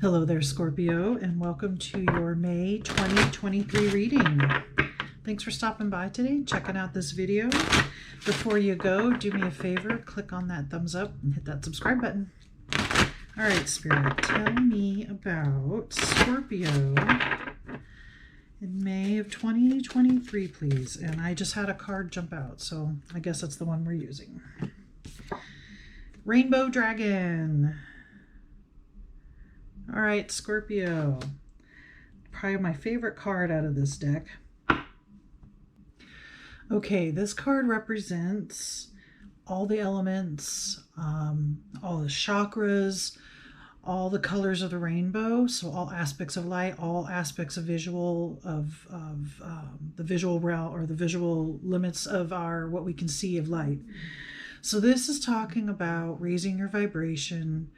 Hello there, Scorpio, and welcome to your May 2023 reading. Thanks for stopping by today, checking out this video. Before you go, do me a favor, click on that thumbs up and hit that subscribe button. All right, Spirit, tell me about Scorpio in May of 2023, please. And I just had a card jump out, so I guess that's the one we're using. Rainbow Dragon. All right, Scorpio. Probably my favorite card out of this deck. Okay, this card represents all the elements, all the chakras, all the colors of the rainbow. So all aspects of light, all aspects of visual, the visual realm, or the visual limits of what we can see of light. So this is talking about raising your vibration,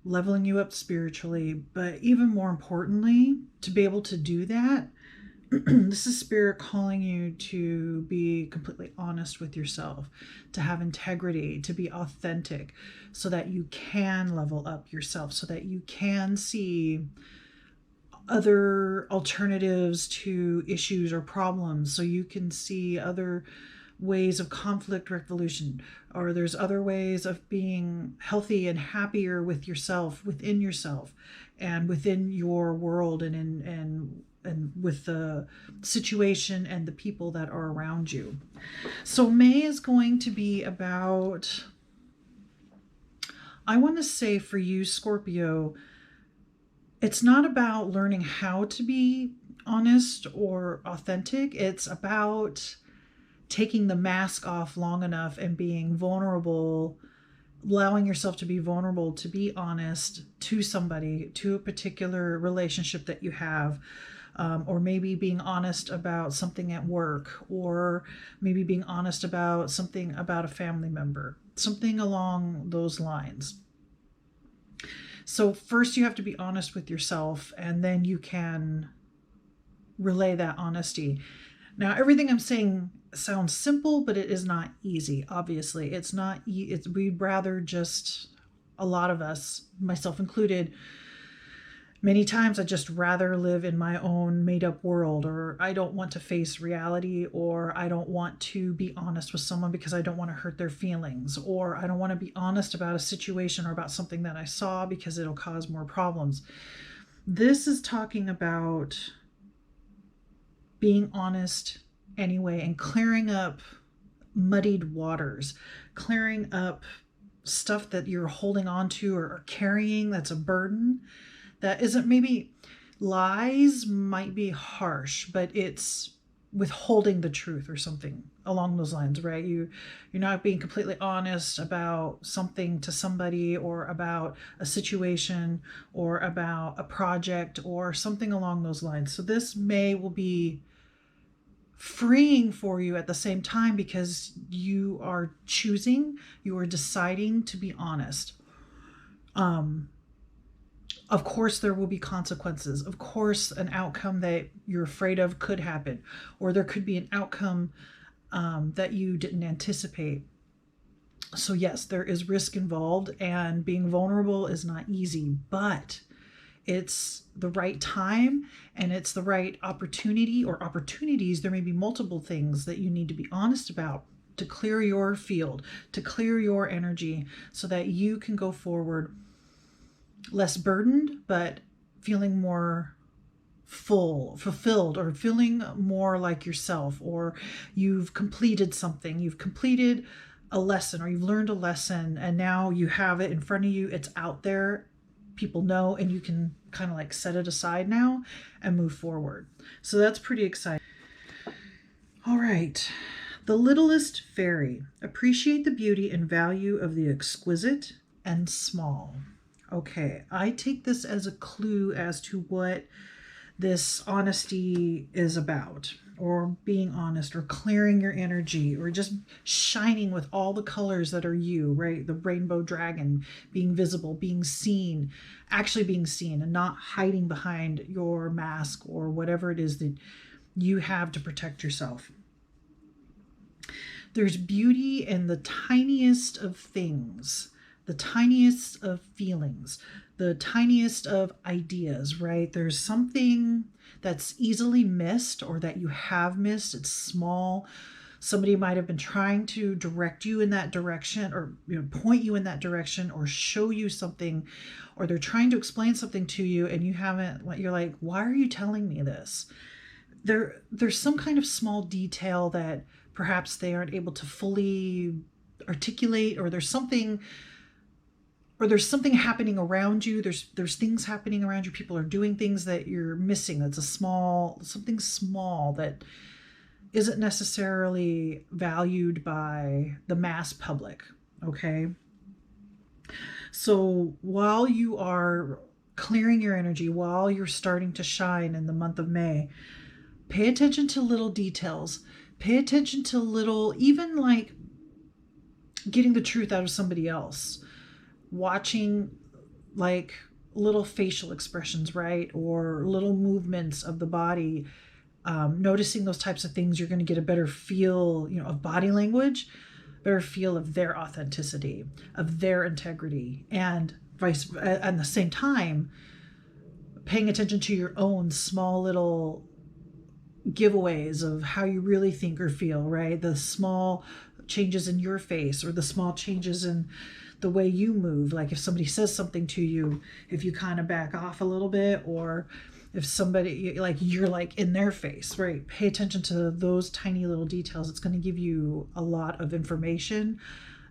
leveling you up spiritually, but even more importantly, to be able to do that, this is Spirit calling you to be completely honest with yourself, to have integrity, to be authentic, so that you can level up yourself, so that you can see other alternatives to issues or problems, so you can see other ways of conflict resolution, or there's other ways of being healthy and happier with yourself, within yourself, and within your world, and with the situation and the people that are around you. So May is going to be about, I want to say for you, Scorpio, it's not about learning how to be honest or authentic. It's about taking the mask off long enough and being vulnerable, allowing yourself to be vulnerable, to be honest to somebody, to a particular relationship that you have, or maybe being honest about something at work, or maybe being honest about something about a family member, something along those lines. So first you have to be honest with yourself, and then you can relay that honesty. Now, everything I'm saying sounds simple, but it is not easy. Obviously, it's not. We'd rather just, a lot of us, myself included, many times I just rather live in my own made-up world, or I don't want to face reality, or I don't want to be honest with someone because I don't want to hurt their feelings, or I don't want to be honest about a situation or about something that I saw because it'll cause more problems. This is talking about being honest anyway, and clearing up muddied waters, clearing up stuff that you're holding on to or carrying that's a burden that isn't, maybe lies might be harsh, but it's withholding the truth or something along those lines, right? You're not being completely honest about something to somebody, or about a situation, or about a project, or something along those lines. So this May will be freeing for you at the same time, because you are deciding to be honest. Of course there will be consequences. Of course an outcome that you're afraid of could happen, or there could be an outcome that you didn't anticipate. So yes, there is risk involved, and being vulnerable is not easy, but it's the right time, and it's the right opportunity, or opportunities. There may be multiple things that you need to be honest about to clear your field, to clear your energy, so that you can go forward less burdened, but feeling more fulfilled, or feeling more like yourself, or you've completed something, you've completed a lesson, or you've learned a lesson, and now you have it in front of you, it's out there, people know, and you can kind of like set it aside now and move forward. So that's pretty exciting. All right. The littlest fairy. Appreciate the beauty and value of the exquisite and small. Okay, I take this as a clue as to what this honesty is about, or being honest, or clearing your energy, or just shining with all the colors that are you, right? The rainbow dragon, being visible, being seen, actually being seen, and not hiding behind your mask or whatever it is that you have to protect yourself. There's beauty in the tiniest of things, the tiniest of feelings, the tiniest of ideas, right? There's something that's easily missed or that you have missed. It's small. Somebody might have been trying to direct you in that direction, or point you in that direction, or show you something, or they're trying to explain something to you and you haven't, you're like, why are you telling me this? There's some kind of small detail that perhaps they aren't able to fully articulate, or there's something happening around you. There's things happening around you. People are doing things that you're missing. That's something small that isn't necessarily valued by the mass public. Okay. So while you are clearing your energy, while you're starting to shine in the month of May, pay attention to little details. Pay attention to little, even like getting the truth out of somebody else, watching like little facial expressions, right? Or little movements of the body. Noticing those types of things, you're going to get a better feel, of body language, better feel of their authenticity, of their integrity, and at the same time, paying attention to your own small little giveaways of how you really think or feel, right? The small changes in your face, or the small changes in the way you move. Like if somebody says something to you, if you kind of back off a little bit, or if somebody, like you're like in their face, right? Pay attention to those tiny little details. It's going to give you a lot of information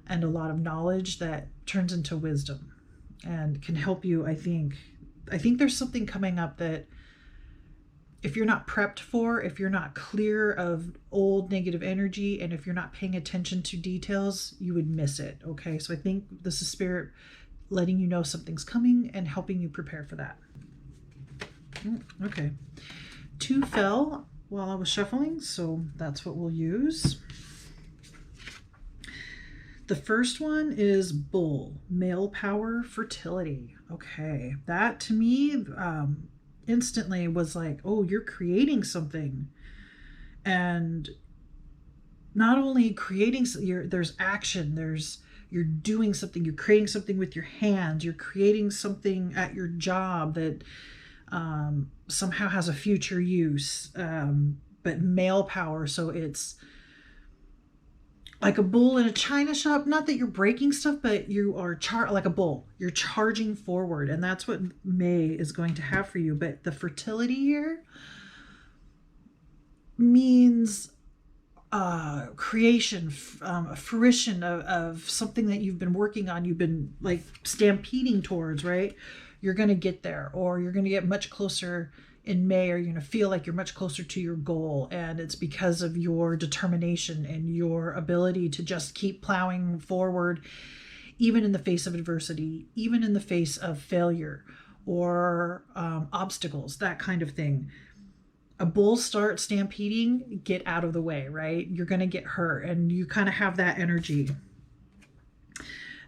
and a lot of knowledge that turns into wisdom and can help you. I think there's something coming up that if you're not prepped for, if you're not clear of old negative energy, and if you're not paying attention to details, you would miss it. Okay. So I think this is Spirit letting you know something's coming and helping you prepare for that. Okay. 2 fell while I was shuffling, so that's what we'll use. The first one is Bull, male power, fertility. Okay. That to me instantly was like, oh, you're creating something. And not only creating, there's action, you're doing something, you're creating something with your hands, you're creating something at your job that somehow has a future use, but male power. So it's like a bull in a china shop. Not that you're breaking stuff, but you are like a bull. You're charging forward, and that's what May is going to have for you. But the fertility here means creation, fruition of something that you've been working on, you've been like stampeding towards, right? You're going to get there, or you're going to get much closer in May, or you're going to feel like you're much closer to your goal. And it's because of your determination and your ability to just keep plowing forward, even in the face of adversity, even in the face of failure or obstacles, that kind of thing. A bull starts stampeding, get out of the way, right? You're going to get hurt, and you kind of have that energy.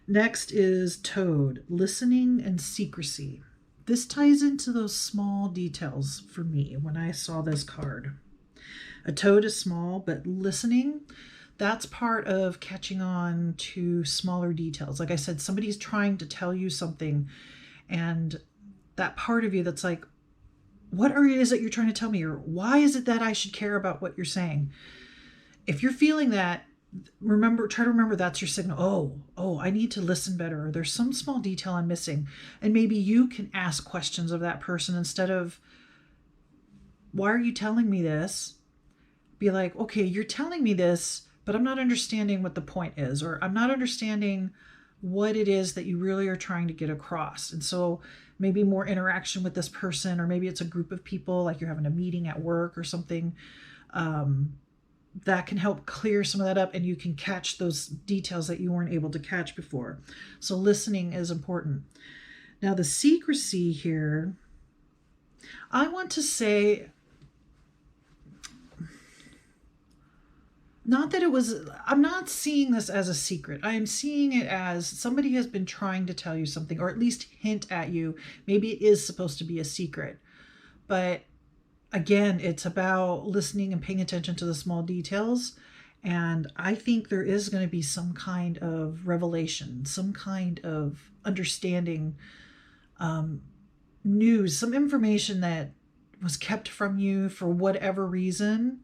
Next is Toad, listening and secrecy. This ties into those small details for me when I saw this card. A toad is small, but listening, that's part of catching on to smaller details. Like I said, somebody's trying to tell you something, and that part of you that's like, what is it you're trying to tell me? Or why is it that I should care about what you're saying? If you're feeling that, try to remember that's your signal. Oh, I need to listen better. Or there's some small detail I'm missing. And maybe you can ask questions of that person instead of, why are you telling me this? Be like, okay, you're telling me this, but I'm not understanding what the point is, or I'm not understanding what it is that you really are trying to get across. And so maybe more interaction with this person, or maybe it's a group of people, like you're having a meeting at work or something. That can help clear some of that up, and you can catch those details that you weren't able to catch before. So listening is important. Now the secrecy here, I want to say, not that I'm not seeing this as a secret. I am seeing it as somebody has been trying to tell you something, or at least hint at you. Maybe it is supposed to be a secret, but again, it's about listening and paying attention to the small details. And I think there is going to be some kind of revelation, some kind of understanding news, some information that was kept from you for whatever reason,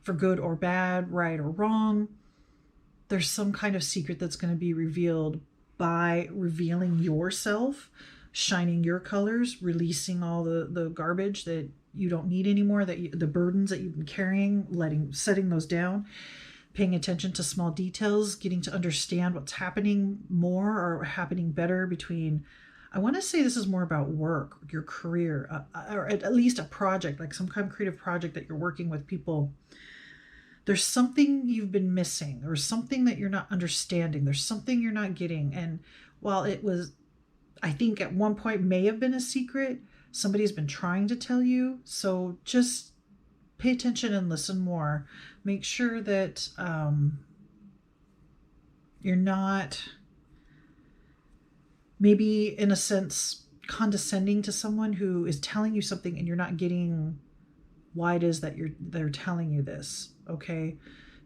for good or bad, right or wrong. There's some kind of secret that's going to be revealed by revealing yourself, shining your colors, releasing all the garbage that you don't need anymore, the burdens that you've been carrying, setting those down, paying attention to small details, getting to understand what's happening more or happening better between. I want to say this is more about work, your career, or at least a project, like some kind of creative project that you're working with people. There's something you've been missing. There's something that you're not understanding. There's something you're not getting. And while it was, I think at one point may have been a secret, somebody's been trying to tell you. So just pay attention and listen more. Make sure that you're not, maybe in a sense, condescending to someone who is telling you something and you're not getting why it is that they're telling you this. Okay,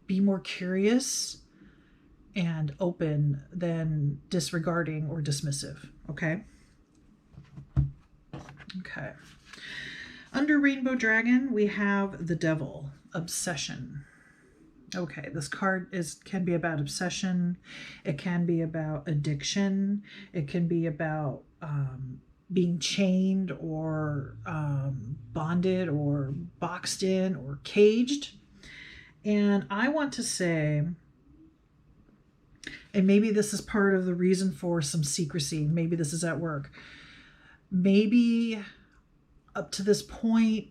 be more curious and open than disregarding or dismissive. Okay. Under Rainbow Dragon, we have the Devil, obsession. Okay, this card can be about obsession. It can be about addiction. It can be about being chained or bonded or boxed in or caged. And I want to say, and maybe this is part of the reason for some secrecy, maybe this is at work, maybe up to this point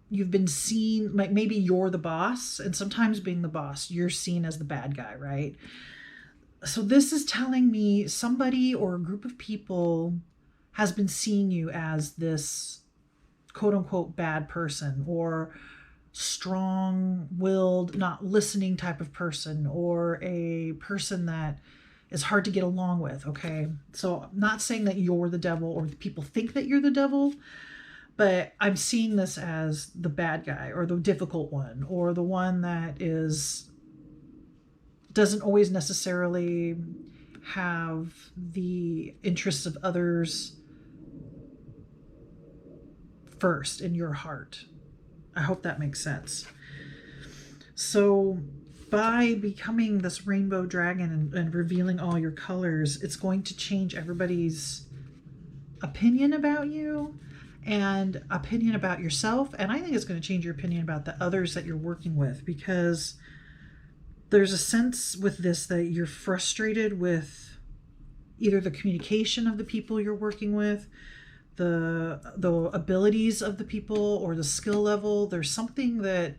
you've been seen, like maybe you're the boss, and sometimes being the boss, you're seen as the bad guy, right? So this is telling me somebody or a group of people has been seeing you as this quote unquote bad person, or strong-willed, not listening type of person, or a person that is hard to get along with. Okay, so I'm not saying that you're the devil or people think that you're the devil, but I'm seeing this as the bad guy or the difficult one or the one that doesn't always necessarily have the interests of others first in your heart. I hope that makes sense. So by becoming this rainbow dragon and revealing all your colors, it's going to change everybody's opinion about you and opinion about yourself. And I think it's going to change your opinion about the others that you're working with, because there's a sense with this that you're frustrated with either the communication of the people you're working with, the abilities of the people, or the skill level. There's something that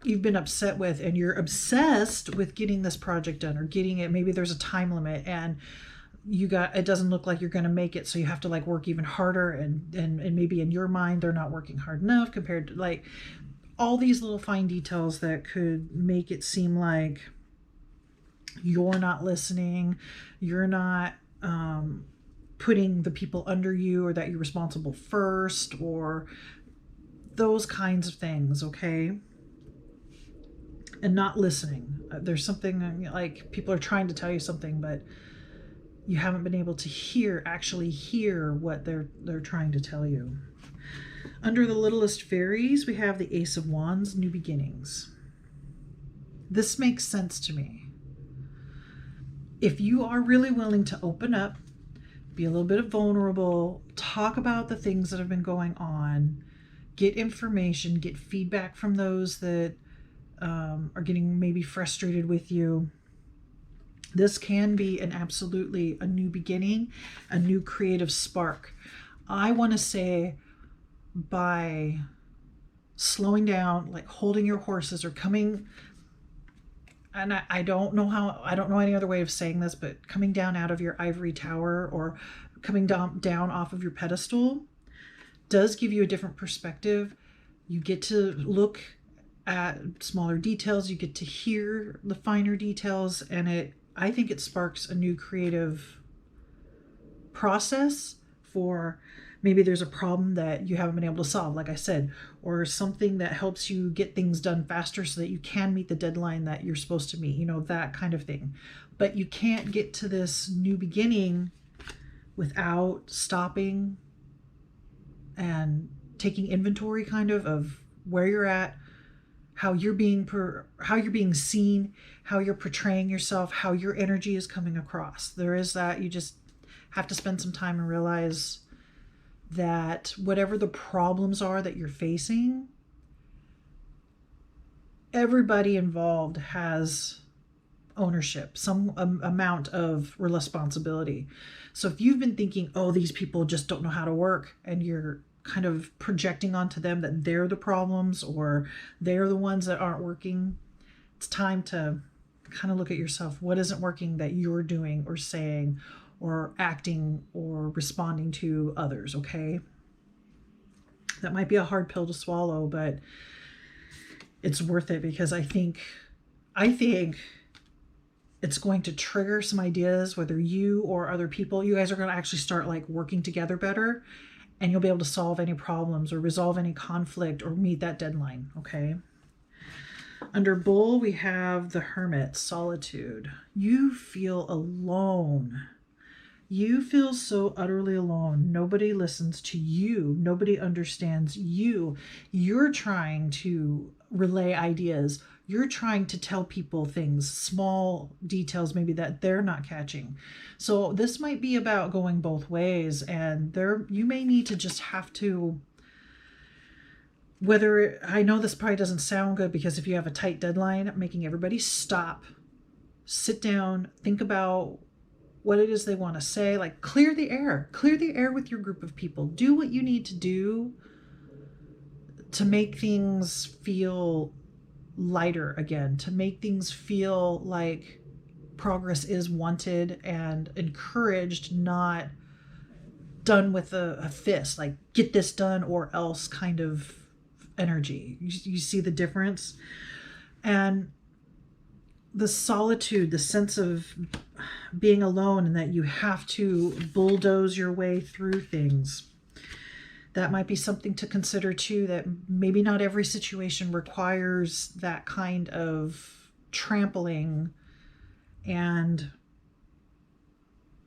you've been upset with, and you're obsessed with getting this project done or getting it. Maybe there's a time limit and it doesn't look like you're going to make it, so you have to like work even harder, and maybe in your mind they're not working hard enough compared to like all these little fine details that could make it seem like you're not listening, you're not putting the people under you, or that you're responsible first, or those kinds of things. Okay, and not listening. There's something like people are trying to tell you something, but you haven't been able to actually hear what they're trying to tell you. Under the littlest fairies, we have the Ace of Wands, new beginnings. This makes sense to me. If you are really willing to open up, be a little bit vulnerable, talk about the things that have been going on, get information, get feedback from those that are getting maybe frustrated with you, this can be absolutely a new beginning, a new creative spark. I want to say by slowing down, like holding your horses, or coming, and I don't know any other way of saying this, but coming down out of your ivory tower, or coming down off of your pedestal, does give you a different perspective. You get to look at smaller details, you get to hear the finer details, and I think it sparks a new creative process for maybe there's a problem that you haven't been able to solve, like I said, or something that helps you get things done faster so that you can meet the deadline that you're supposed to meet, that kind of thing. But you can't get to this new beginning without stopping and taking inventory kind of where you're at, how you're being seen, how you're portraying yourself, how your energy is coming across. There is that. You just have to spend some time and realize that whatever the problems are that you're facing, everybody involved has ownership, some amount of responsibility. So if you've been thinking, oh, these people just don't know how to work, and you're kind of projecting onto them that they're the problems or they're the ones that aren't working, it's time to kind of look at yourself. What isn't working that you're doing or saying or acting or responding to others, okay? That might be a hard pill to swallow, but it's worth it, because I think it's going to trigger some ideas, whether you or other people, you guys are going to actually start like working together better, and you'll be able to solve any problems or resolve any conflict or meet that deadline, okay? Under Bull, we have the Hermit, solitude. You feel alone. You feel so utterly alone. Nobody listens to you. Nobody understands you. You're trying to relay ideas. You're trying to tell people things, small details maybe that they're not catching. So this might be about going both ways, and you may need to just have to, I know this probably doesn't sound good, because if you have a tight deadline, making everybody stop, sit down, think about what it is they want to say, like clear the air with your group of people. Do what you need to do to make things feel lighter again, to make things feel like progress is wanted and encouraged, not done with a fist, like get this done or else kind of energy. You see the difference? And the solitude, the sense of being alone and that you have to bulldoze your way through things. That might be something to consider too, that maybe not every situation requires that kind of trampling. And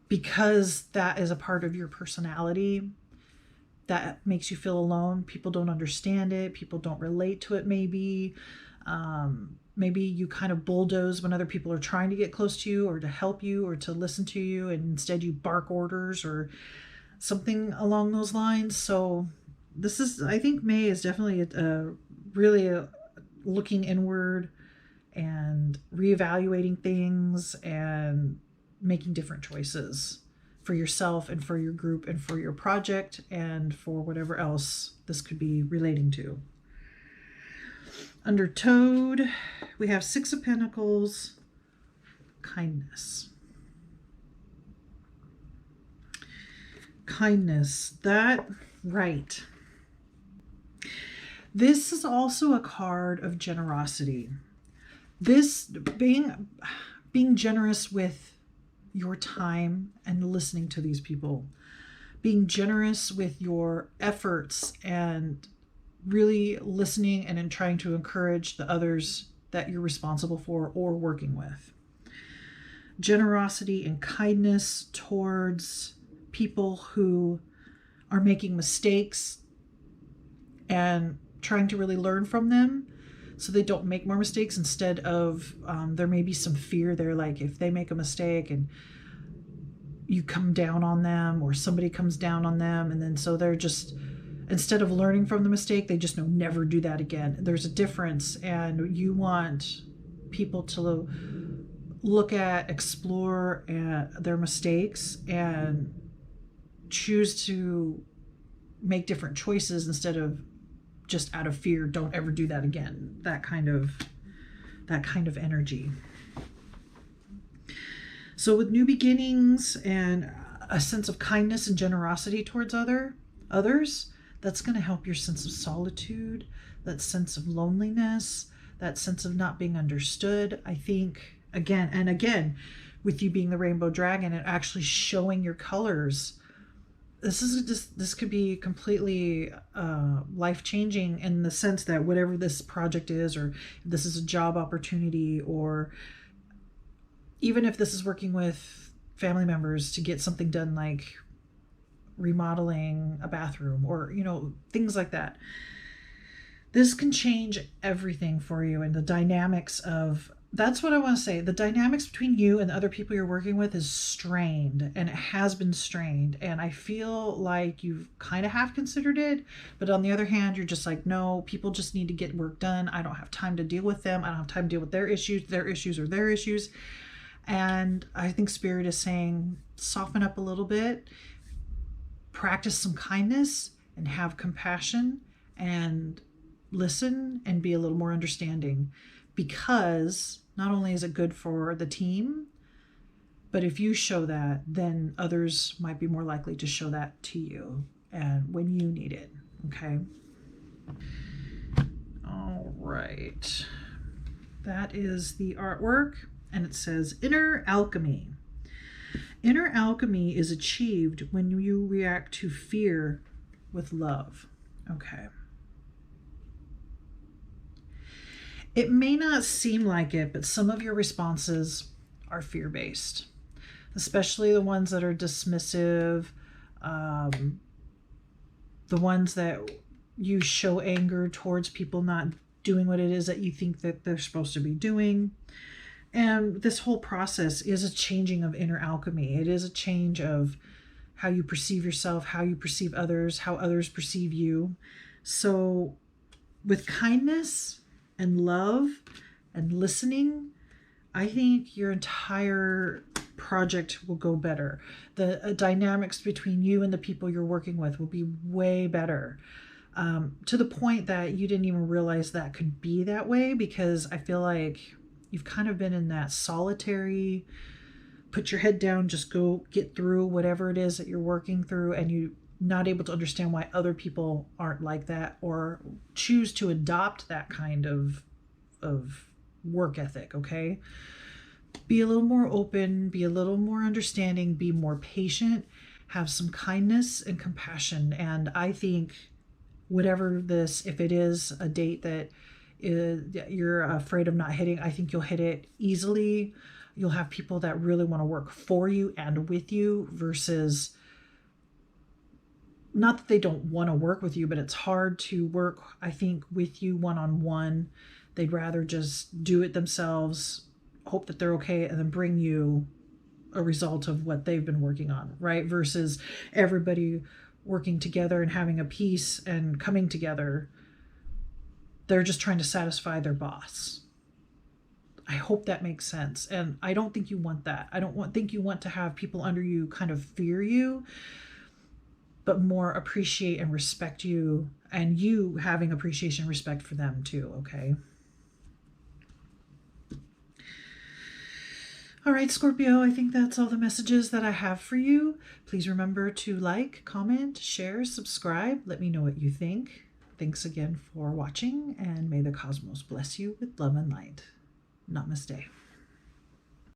because that is a part of your personality, that makes you feel alone. People don't understand it. People don't relate to it maybe. Maybe you kind of bulldoze when other people are trying to get close to you or to help you or to listen to you, and instead you bark orders or something along those lines. So I think May is definitely really looking inward and reevaluating things and making different choices for yourself and for your group and for your project and for whatever else this could be relating to. Under Toad, we have Six of Pentacles, kindness. Kindness, right. This is also a card of generosity. This being generous with your time and listening to these people, being generous with your efforts and really listening and in trying to encourage the others that you're responsible for or working with. Generosity and kindness towards people who are making mistakes and trying to really learn from them so they don't make more mistakes. Instead of there may be some fear there, like if they make a mistake and you come down on them or somebody comes down on them, and then so they're just, instead of learning from the mistake, they just know never do that again. There's a difference, and you want people to look at, explore their mistakes and choose to make different choices instead of just out of fear, don't ever do that again. That kind of energy. So with new beginnings and a sense of kindness and generosity towards others, that's going to help your sense of solitude, that sense of loneliness, that sense of not being understood. I think, again, with you being the rainbow dragon and actually showing your colors, this could be completely life-changing in the sense that whatever this project is, or if this is a job opportunity, or even if this is working with family members to get something done, like remodeling a bathroom, or, things like that. This can change everything for you, and the dynamics of that's what I want to say. The dynamics between you and the other people you're working with is strained, and it has been strained. And I feel like you've kind of half considered it, but on the other hand, you're just like, no, people just need to get work done. I don't have time to deal with them. I don't have time to deal with their issues. Their issues are their issues. And I think Spirit is saying, soften up a little bit, practice some kindness, and have compassion, and listen, and be a little more understanding. Because not only is it good for the team, but if you show that, then others might be more likely to show that to you and when you need it. Okay. All right. That is the artwork, and it says Inner Alchemy. Inner alchemy is achieved when you react to fear with love. Okay. It may not seem like it, but some of your responses are fear-based, especially the ones that are dismissive, the ones that you show anger towards people not doing what it is that you think that they're supposed to be doing. And this whole process is a changing of inner alchemy. It is a change of how you perceive yourself, how you perceive others, how others perceive you. So with kindness and love and listening, I think your entire project will go better. The dynamics between you and the people you're working with will be way better, to the point that you didn't even realize that could be that way, because I feel like you've kind of been in that solitary, put your head down, just go get through whatever it is that you're working through, and you're not able to understand why other people aren't like that or choose to adopt that kind of work ethic. Okay. Be a little more open, be a little more understanding, be more patient, have some kindness and compassion. And I think whatever this, if it is a date that you're afraid of not hitting, I think you'll hit it easily. You'll have people that really want to work for you and with you, versus, not that they don't want to work with you, but it's hard to work, I think, with you one-on-one. They'd rather just do it themselves, hope that they're okay, and then bring you a result of what they've been working on, right? Versus everybody working together and having a peace and coming together. They're just trying to satisfy their boss. I hope that makes sense. And I don't think you want that. I don't think you want to have people under you kind of fear you, but more appreciate and respect you, and you having appreciation and respect for them too. Okay. All right, Scorpio, I think that's all the messages that I have for you. Please remember to like, comment, share, subscribe. Let me know what you think. Thanks again for watching, and may the cosmos bless you with love and light. Namaste.